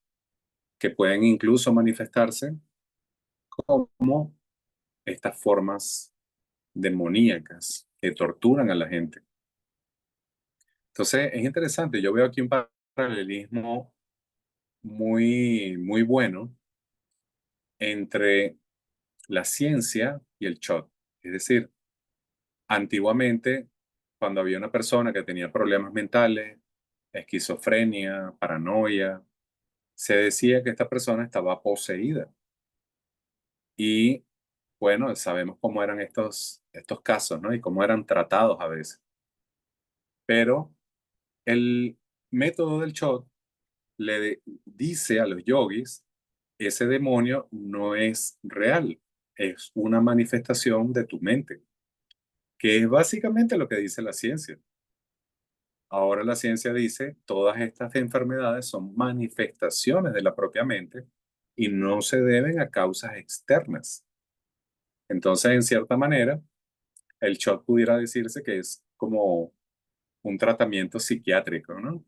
que pueden incluso manifestarse como estas formas demoníacas que torturan a la gente. Entonces, es interesante, yo veo aquí un paralelismo muy bueno entre la ciencia y el Chot. Es decir, antiguamente, cuando había una persona que tenía problemas mentales, esquizofrenia, paranoia, se decía que esta persona estaba poseída. Y bueno, sabemos cómo eran estos casos, ¿no? Y cómo eran tratados a veces. Pero el método del Chot dice a los yogis: ese demonio no es real, es una manifestación de tu mente, que es básicamente lo que dice la ciencia. Ahora la ciencia dice, todas estas enfermedades son manifestaciones de la propia mente y no se deben a causas externas. Entonces, en cierta manera, el shock pudiera decirse que es como un tratamiento psiquiátrico, ¿no?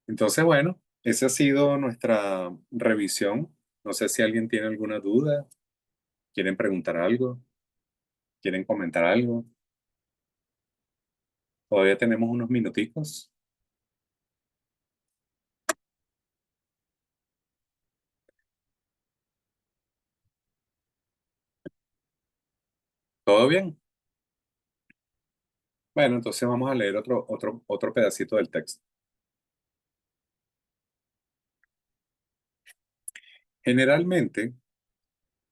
Entonces, bueno, esa ha sido nuestra revisión. No sé si alguien tiene alguna duda. ¿Quieren preguntar algo? ¿Quieren comentar algo? Todavía tenemos unos minuticos. ¿Todo bien? Bueno, entonces vamos a leer otro pedacito del texto. Generalmente,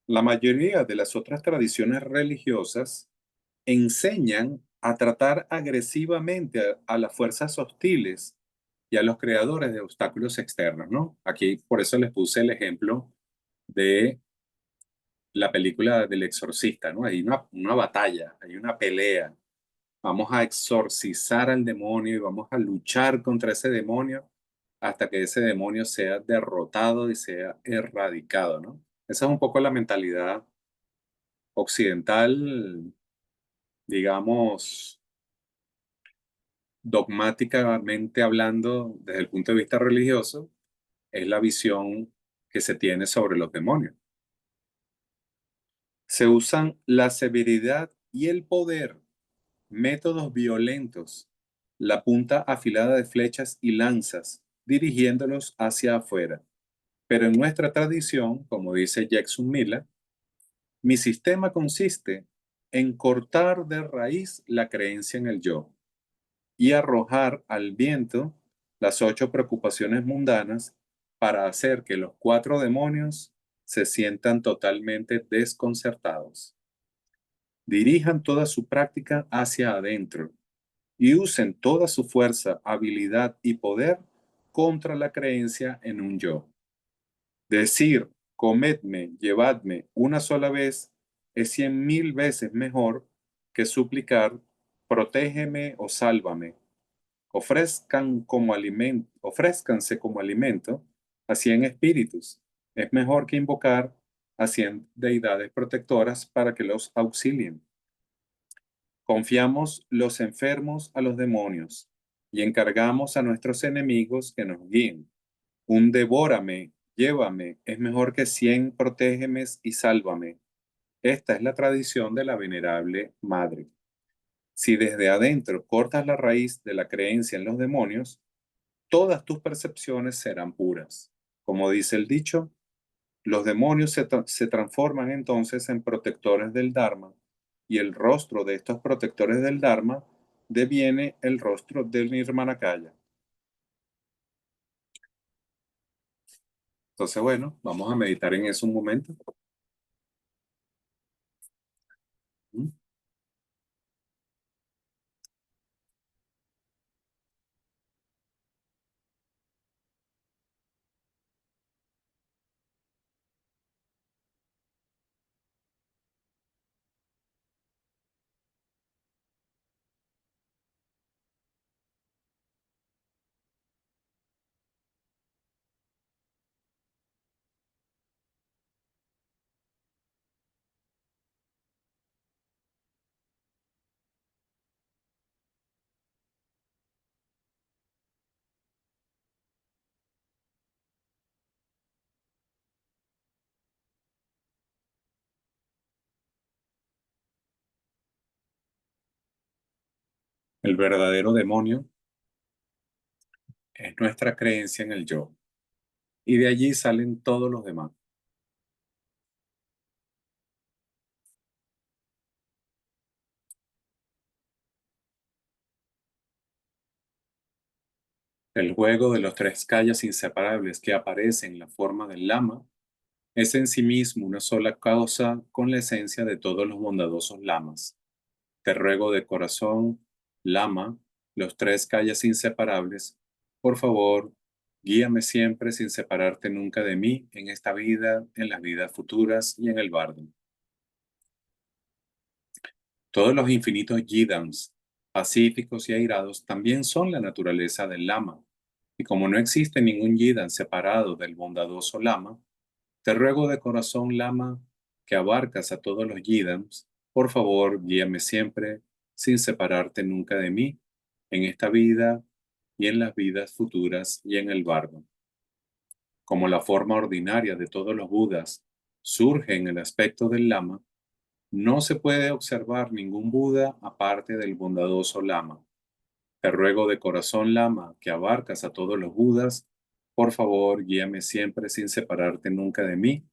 la mayoría de las otras tradiciones religiosas enseñan a tratar agresivamente a las fuerzas hostiles y a los creadores de obstáculos externos, ¿no? Aquí por eso les puse el ejemplo de la película del exorcista, ¿no? Hay una batalla, hay una pelea. Vamos a exorcizar al demonio y vamos a luchar contra ese demonio hasta que ese demonio sea derrotado y sea erradicado, ¿no? Esa es un poco la mentalidad occidental, digamos, dogmáticamente hablando, desde el punto de vista religioso, es la visión que se tiene sobre los demonios. Se usan la severidad y el poder, métodos violentos, la punta afilada de flechas y lanzas, dirigiéndolos hacia afuera. Pero en nuestra tradición, como dice Jackson Miller, mi sistema consiste en cortar de raíz la creencia en el yo y arrojar al viento las 8 preocupaciones mundanas para hacer que los 4 demonios se sientan totalmente desconcertados. Dirijan toda su práctica hacia adentro y usen toda su fuerza, habilidad y poder contra la creencia en un yo. Decir, comedme, llevadme una sola vez es 100.000 veces mejor que suplicar, protégeme o sálvame. Ofrézcanse como alimento a 100 espíritus. Es mejor que invocar a 100 deidades protectoras para que los auxilien. Confiamos los enfermos a los demonios y encargamos a nuestros enemigos que nos guíen. Un devórame, llévame, es mejor que 100 protégemes y sálvame. Esta es la tradición de la venerable madre. Si desde adentro cortas la raíz de la creencia en los demonios, todas tus percepciones serán puras. Como dice el dicho, los demonios se transforman entonces en protectores del Dharma y el rostro de estos protectores del Dharma deviene el rostro del Nirmanakaya. Entonces, bueno, vamos a meditar en eso un momento. ¿Mm? El verdadero demonio es nuestra creencia en el yo, y de allí salen todos los demás. El juego de los 3 kayas inseparables que aparece en la forma del lama es en sí mismo una sola causa con la esencia de todos los bondadosos lamas. Te ruego de corazón, lama, los 3 kayas inseparables, por favor, guíame siempre sin separarte nunca de mí en esta vida, en las vidas futuras y en el bardo. Todos los infinitos yidams, pacíficos y airados, también son la naturaleza del lama. Y como no existe ningún yidan separado del bondadoso lama, te ruego de corazón, lama, que abarcas a todos los yidams, por favor, guíame siempre, sin separarte nunca de mí, en esta vida y en las vidas futuras y en el bardo. Como la forma ordinaria de todos los Budas, surge en el aspecto del Lama, no se puede observar ningún Buda aparte del bondadoso Lama. Te ruego de corazón, Lama, que abarcas a todos los Budas, por favor, guíame siempre sin separarte nunca de mí,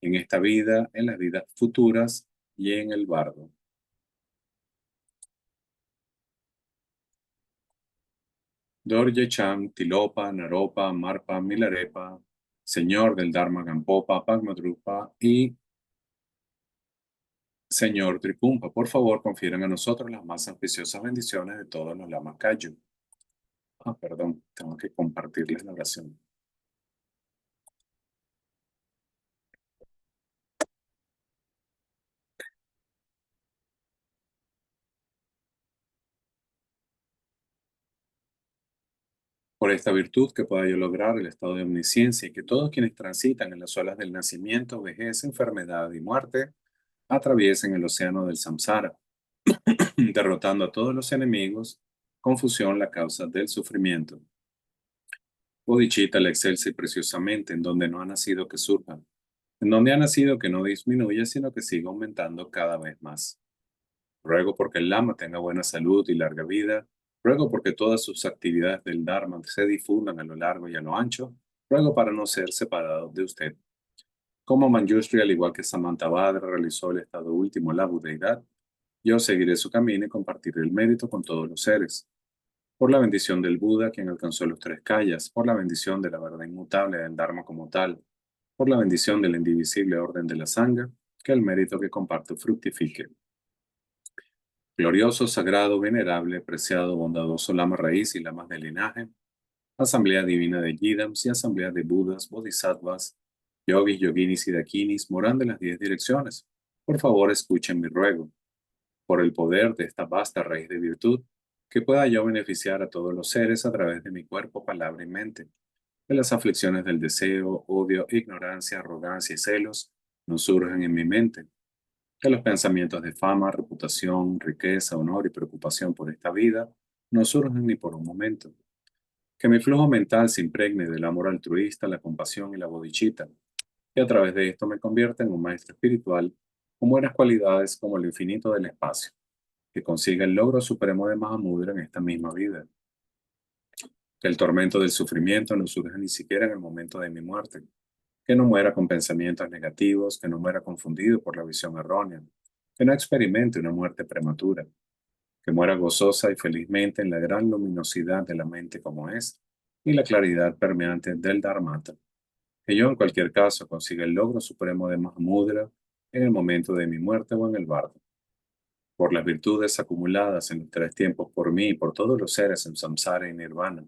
en esta vida, en las vidas futuras y en el bardo. Dorje Cham, Tilopa, Naropa, Marpa, Milarepa, Señor del Dharma Gampopa, Padmadrupa y Señor Tripumpa, por favor, confieran a nosotros las más auspiciosas bendiciones de todos los lamas Kayu. Perdón, tengo que compartirles la oración. Por esta virtud que pueda yo lograr el estado de omnisciencia y que todos quienes transitan en las olas del nacimiento, vejez, enfermedad y muerte atraviesen el océano del samsara, derrotando a todos los enemigos, confusión la causa del sufrimiento. Bodhicitta la excelsa y preciosamente, en donde no ha nacido que surja, en donde ha nacido que no disminuya, sino que siga aumentando cada vez más. Ruego porque el Lama tenga buena salud y larga vida. Ruego porque todas sus actividades del Dharma se difundan a lo largo y a lo ancho. Ruego para no ser separado de usted. Como Manjushri, al igual que Samantabhadra, realizó el estado último, la budeidad, yo seguiré su camino y compartiré el mérito con todos los seres. Por la bendición del Buda, quien alcanzó los tres kayas, por la bendición de la verdad inmutable del Dharma como tal, por la bendición del indivisible orden de la sangha, que el mérito que comparto fructifique. Glorioso, sagrado, venerable, preciado, bondadoso Lama raíz y lamas de linaje, Asamblea Divina de Yidams y Asamblea de Budas, Bodhisattvas, Yogis, Yoginis y Dakinis, morando en las 10 direcciones. Por favor, escuchen mi ruego. Por el poder de esta vasta raíz de virtud, que pueda yo beneficiar a todos los seres a través de mi cuerpo, palabra y mente. Que las aflicciones del deseo, odio, ignorancia, arrogancia y celos no surjan en mi mente. Que los pensamientos de fama, reputación, riqueza, honor y preocupación por esta vida no surjan ni por un momento. Que mi flujo mental se impregne del amor altruista, la compasión y la bodhicitta, y a través de esto me convierta en un maestro espiritual con buenas cualidades como el infinito del espacio, que consiga el logro supremo de Mahamudra en esta misma vida. Que el tormento del sufrimiento no surja ni siquiera en el momento de mi muerte. Que no muera con pensamientos negativos, que no muera confundido por la visión errónea, que no experimente una muerte prematura, que muera gozosa y felizmente en la gran luminosidad de la mente como es, y la claridad permeante del Dharmata. Que yo en cualquier caso consiga el logro supremo de Mahamudra en el momento de mi muerte o en el bardo. Por las virtudes acumuladas en los tres tiempos por mí y por todos los seres en samsara y nirvana,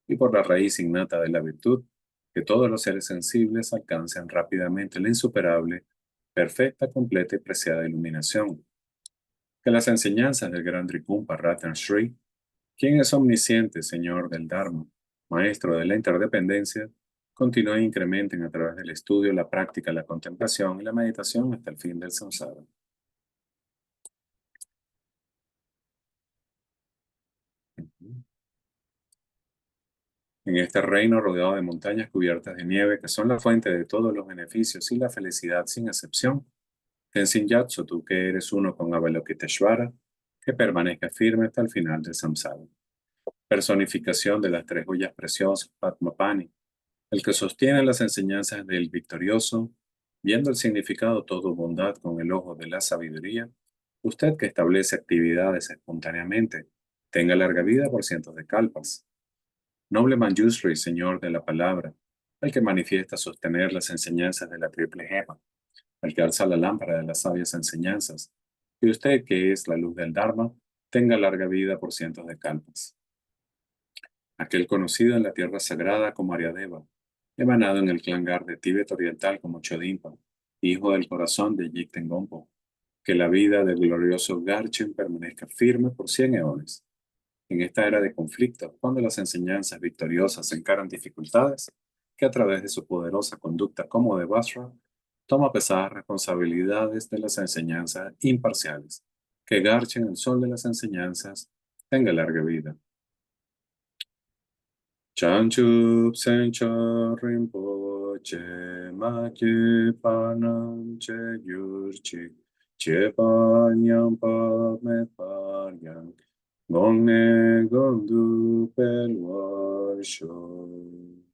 y por la raíz innata de la virtud, que todos los seres sensibles alcancen rápidamente la insuperable, perfecta, completa y preciada iluminación. Que las enseñanzas del gran Trikumpa Ratan Sri, quien es omnisciente, Señor del Dharma, Maestro de la interdependencia, continúen e incrementen a través del estudio, la práctica, la contemplación y la meditación hasta el fin del samsara. En este reino rodeado de montañas cubiertas de nieve, que son la fuente de todos los beneficios y la felicidad sin excepción, Tenzin Gyatso, tú que eres uno con Avalokiteshvara, que permanezca firme hasta el final del samsara. Personificación de las tres joyas preciosas, Padmapani, el que sostiene las enseñanzas del victorioso, viendo el significado todo bondad con el ojo de la sabiduría, usted que establece actividades espontáneamente, tenga larga vida por cientos de kalpas. Noble Manjushri, Señor de la Palabra, el que manifiesta sostener las enseñanzas de la triple gema, el que alza la lámpara de las sabias enseñanzas, y usted que es la luz del Dharma, tenga larga vida por cientos de kalpas. Aquel conocido en la tierra sagrada como Aryadeva, emanado en el clan Gar de Tíbet Oriental como Chodimpa, hijo del corazón de Jigten Gompo, que la vida del glorioso Garchen permanezca firme por 100 eones. En esta era de conflicto, cuando las enseñanzas victoriosas encaran dificultades, que a través de su poderosa conducta como de Basra, toma pesadas responsabilidades de las enseñanzas imparciales, que Garchen, el sol de las enseñanzas, tenga larga vida. Chanchup Sencha Rinpoche, che ma che panam che gyurchi che panyam pa me panyam gong ne gong du per washo.